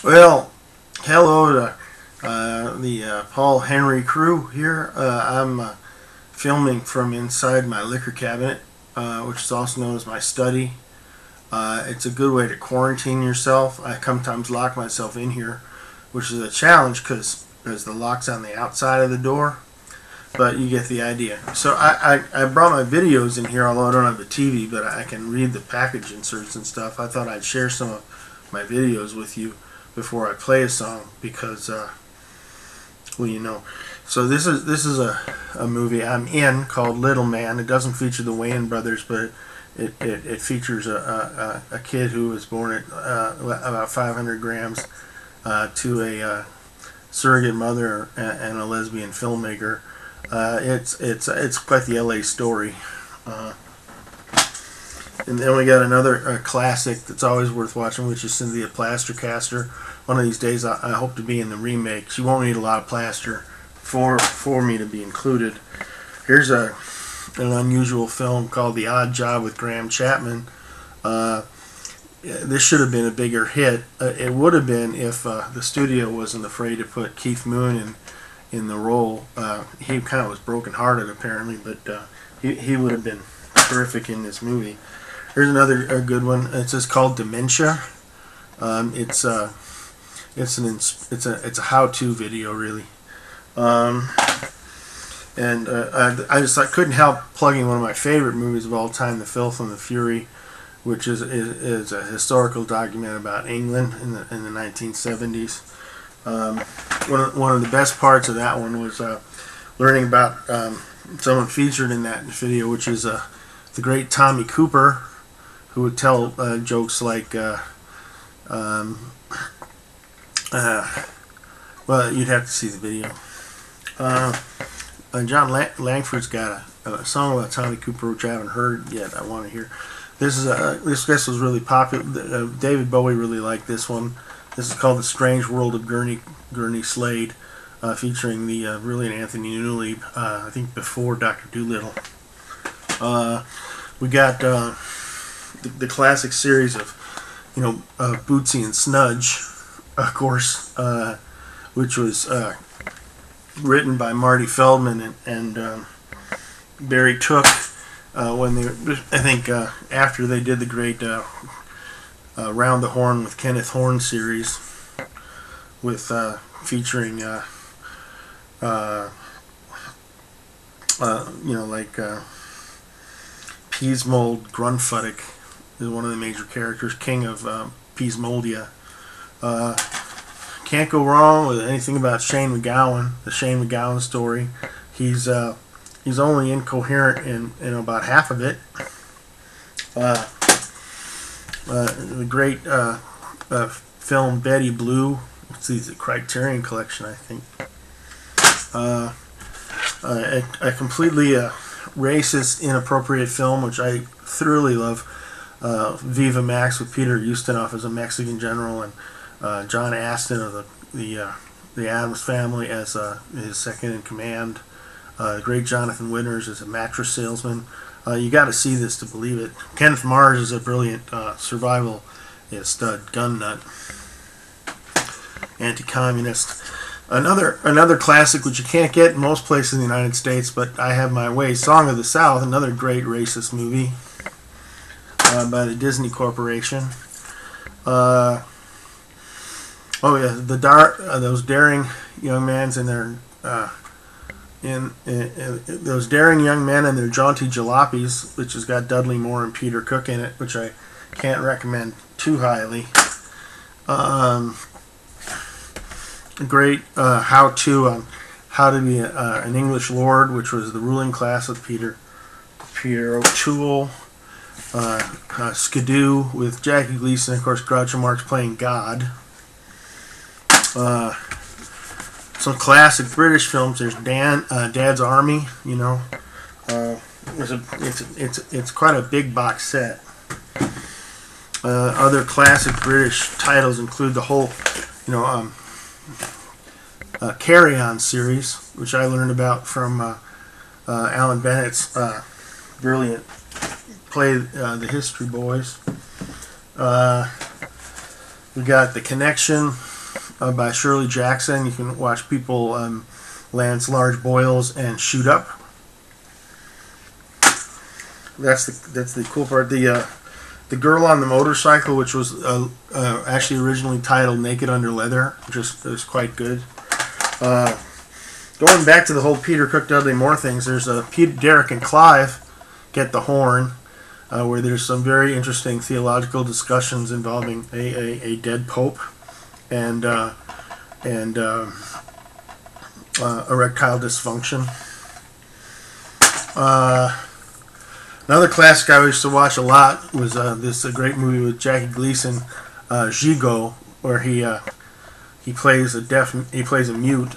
Well, hello to the Paul Henry crew here. I'm filming from inside my liquor cabinet, which is also known as my study. It's a good way to quarantine yourself. I sometimes lock myself in here, which is a challenge because the lock's on the outside of the door, but you get the idea. So I brought my videos in here, although I don't have a TV, but I can read the package inserts and stuff. I thought I'd share some of my videos with you before I play a song because, well, you know. So this is a movie I'm in called Little Man. It doesn't feature the Wayans brothers, but it features a kid who was born at about 500 grams to a surrogate mother and a lesbian filmmaker. It's quite the LA story. And then we got another classic that's always worth watching, which is Cynthia Plastercaster. One of these days I hope to be in the remake. She won't need a lot of plaster for me to be included. Here's an unusual film called The Odd Job with Graham Chapman. This should have been a bigger hit. It would have been if the studio wasn't afraid to put Keith Moon in the role. He kind of was brokenhearted apparently, but he would have been terrific in this movie. Here's another good one. It's just called Dementia. It's a how-to video really. I couldn't help plugging one of my favorite movies of all time, The Filth and the Fury, which is a historical document about England in the 1970s. One of the best parts of that one was learning about someone featured in that video, which is the great Tommy Cooper, who would tell jokes like, well, you'd have to see the video. John Langford's got a song about Tommy Cooper, which I haven't heard yet. I want to hear. This was really popular. David Bowie really liked this one. This is called The Strange World of Gurney Slade, featuring the brilliant Anthony Newley, I think before Dr. Dolittle. We got the classic series of, Bootsy and Snudge, of course, which was written by Marty Feldman and Barry Took when they, I think, after they did the great Round the Horn with Kenneth Horn series, with featuring Peasmold Grunfuddick is one of the major characters, king of Peasmoldia. Can't go wrong with anything about Shane MacGowan, the Shane MacGowan story. He's only incoherent in about half of it. The great film Betty Blue, it's the Criterion Collection, I think. A completely racist, inappropriate film, which I thoroughly love. Viva Max with Peter Ustinov as a Mexican general, and John Astin of the Addams Family as his second in command. Great Jonathan Winters as a mattress salesman. You got to see this to believe it. Kenneth Mars is a brilliant survival stud, gun nut, anti-communist. Another classic which you can't get in most places in the United States, but I Have My Way, Song of the South, another great racist movie by the Disney Corporation. Oh yeah, those daring young men and their those daring young men and their jaunty jalopies, which has got Dudley Moore and Peter Cook in it, which I can't recommend too highly. Great how-to on how to be an English lord, which was the ruling class of Peter O'Toole. Skidoo with Jackie Gleason, of course. Groucho Marx playing God. Some classic British films. There's Dad's Army. It's quite a big box set. Other classic British titles include the whole, Carry On series, which I learned about from Alan Bennett's brilliant play, The History Boys. We got The Connection, by Shirley Jackson. You can watch people lance large boils and shoot up. That's the cool part. The Girl on the Motorcycle, which was actually originally titled Naked Under Leather, just was quite good. Going back to the whole Peter Cook, Dudley Moore things, there's Derek and Clive Get the Horn, where there's some very interesting theological discussions involving a dead pope and erectile dysfunction. Another classic I used to watch a lot was this great movie with Jackie Gleason, Gigot, where he plays a mute.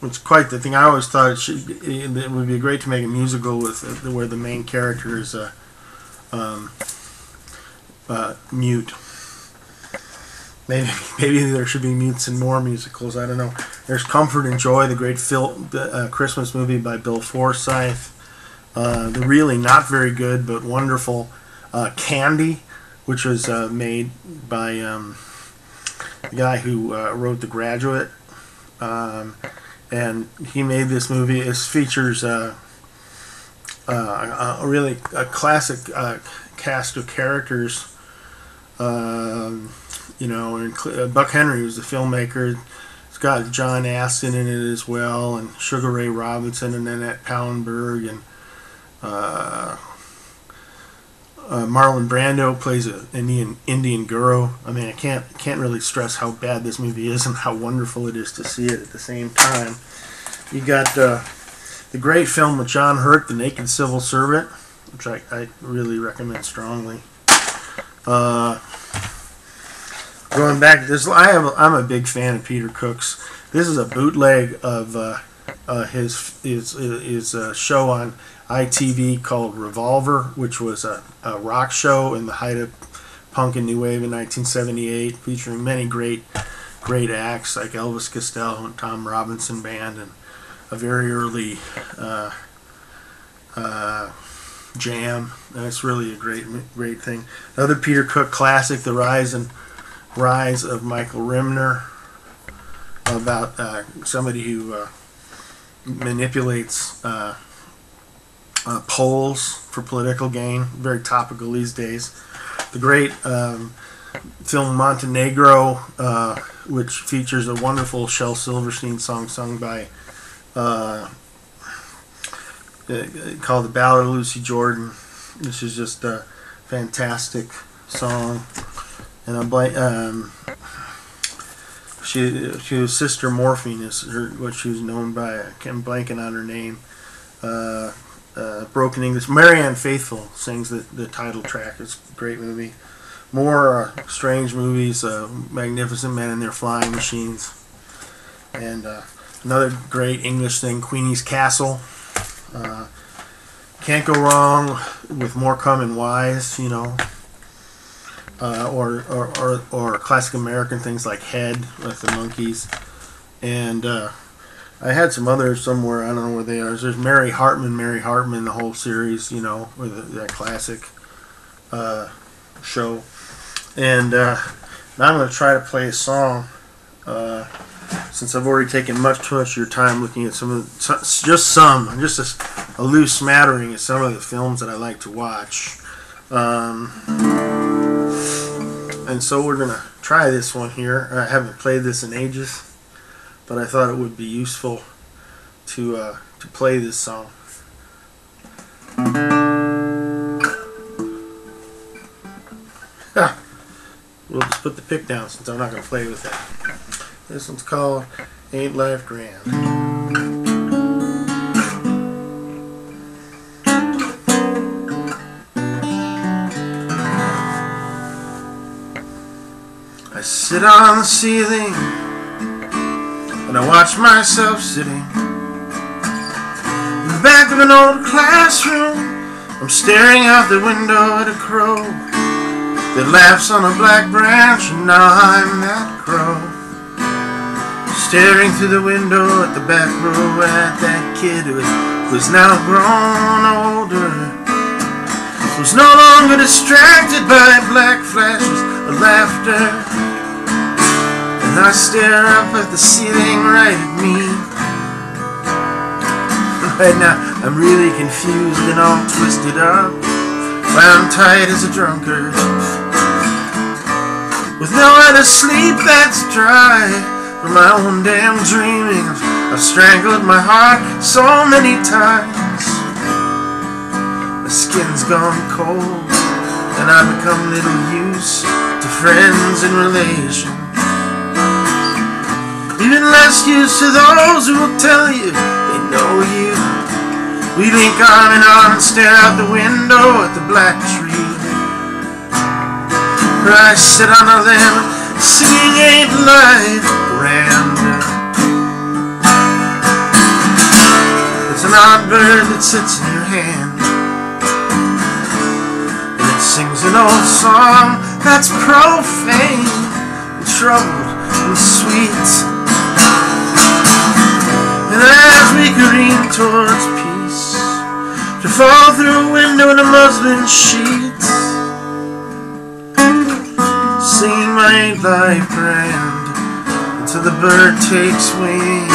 It's quite the thing. I always thought it would be great to make a musical with where the main character is mute. Maybe there should be mutes in more musicals. I don't know. There's Comfort and Joy, the great Christmas movie by Bill Forsyth. The really not very good but wonderful Candy, which was made by the guy who wrote The Graduate. And he made this movie. It features really a classic cast of characters. And Buck Henry was the filmmaker. It's got John Astin in it as well, and Sugar Ray Robinson, and Annette Pallenberg, and Marlon Brando plays an Indian guru. I mean, I can't really stress how bad this movie is and how wonderful it is to see it at the same time. You got the great film with John Hurt, The Naked Civil Servant, which I really recommend strongly. Going back to this, I'm a big fan of Peter Cook's. This is a bootleg of his show on ITV called Revolver, which was a rock show in the height of punk and new wave in 1978, featuring many great acts like Elvis Costello and Tom Robinson Band, and a very early Jam. And it's really a great thing. Another Peter Cook classic, The Rise of Michael Rimner, about somebody who manipulates polls for political gain. Very topical these days. The great film Montenegro, which features a wonderful Shel Silverstein song sung by called The Ballad of Lucy Jordan, which is just a fantastic song. And she was Sister Morphine is what she was known by. I'm blanking on her name. Broken English. Marianne Faithfull sings the title track. It's a great movie. More strange movies. Magnificent Men and Their Flying Machines. And another great English thing, Queenie's Castle. Can't go wrong with Morecambe and Wise, or classic American things like Head with the Monkees. And I had some others somewhere, I don't know where they are. There's Mary Hartman, the whole series, with that classic show. And now I'm going to try to play a song, since I've already taken much too much of your time looking at just a loose smattering of some of the films that I like to watch. And so we're going to try this one here. I haven't played this in ages, but I thought it would be useful to play this song. We'll just put the pick down since I'm not going to play with that. This one's called Ain't Life Grand. I sit on the ceiling and I watch myself sitting in the back of an old classroom. I'm staring out the window at a crow that laughs on a black branch, and now I'm that crow, staring through the window at the back row at that kid who's now grown older, who's no longer distracted by black flashes of laughter, and I stare up at the ceiling right at me. Right now I'm really confused and all twisted up, wound tight as a drunkard, with nowhere to sleep that's dry from my own damn dreaming. I've strangled my heart so many times. My skin's gone cold, and I've become little use to friends and relations, even less use to those who will tell you they know you. We link arm in arm and stare out the window at the black tree, where I sit on a limb singing Ain't Life Grand. There's an odd bird that sits in your hand, and it sings an old song that's profane and troubled and sweet. And as we careen towards peace, to fall through a window in a muslin sheet, singing my Ain't Life Grand until the bird takes wing.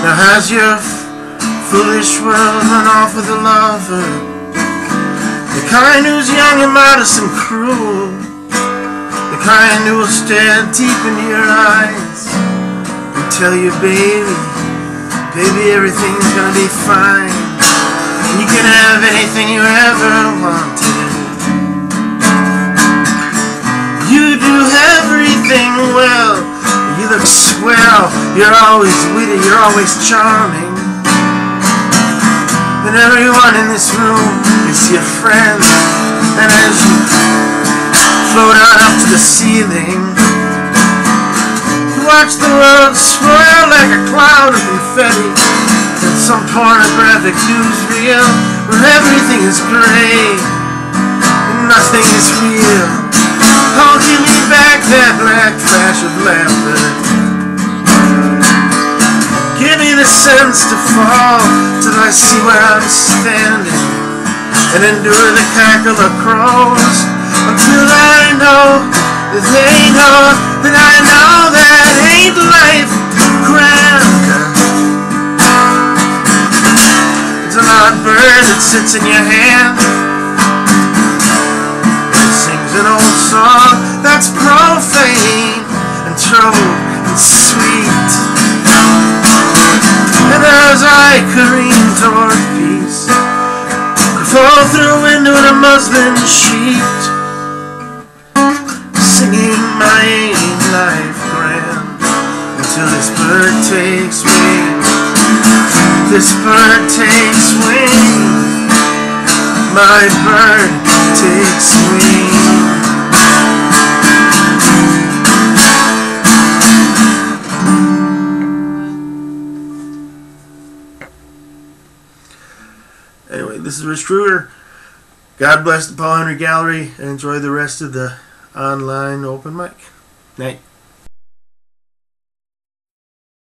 Now has your foolish world run off with a lover, the kind who's young and modest and cruel, the kind who will stare deep into your eyes and tell you, baby, everything's gonna be fine, and you can have anything you ever wanted. You do everything well, you look swell, you're always witty, you're always charming, and everyone in this room is your friend. And as you float out up to the ceiling, you watch the world swirl like a cloud of confetti in some pornographic newsreel where everything is gray and nothing is real. Oh, give me back that black flash of laughter. Give me the sense to fall till I see where I'm standing, and endure the cackle of crows until I know that they know that I know that ain't life grand. It's an odd bird that sits in your hand, an old song that's profane and troubled and sweet. And as I careen toward peace, I fall through a window in a muslin sheet, singing my Ain't Life Grand until this bird takes wing. This bird takes wing. My bird takes wing. Anyway, this is Rich Krueger. God bless the Paul Henry Gallery, and enjoy the rest of the online open mic. Night.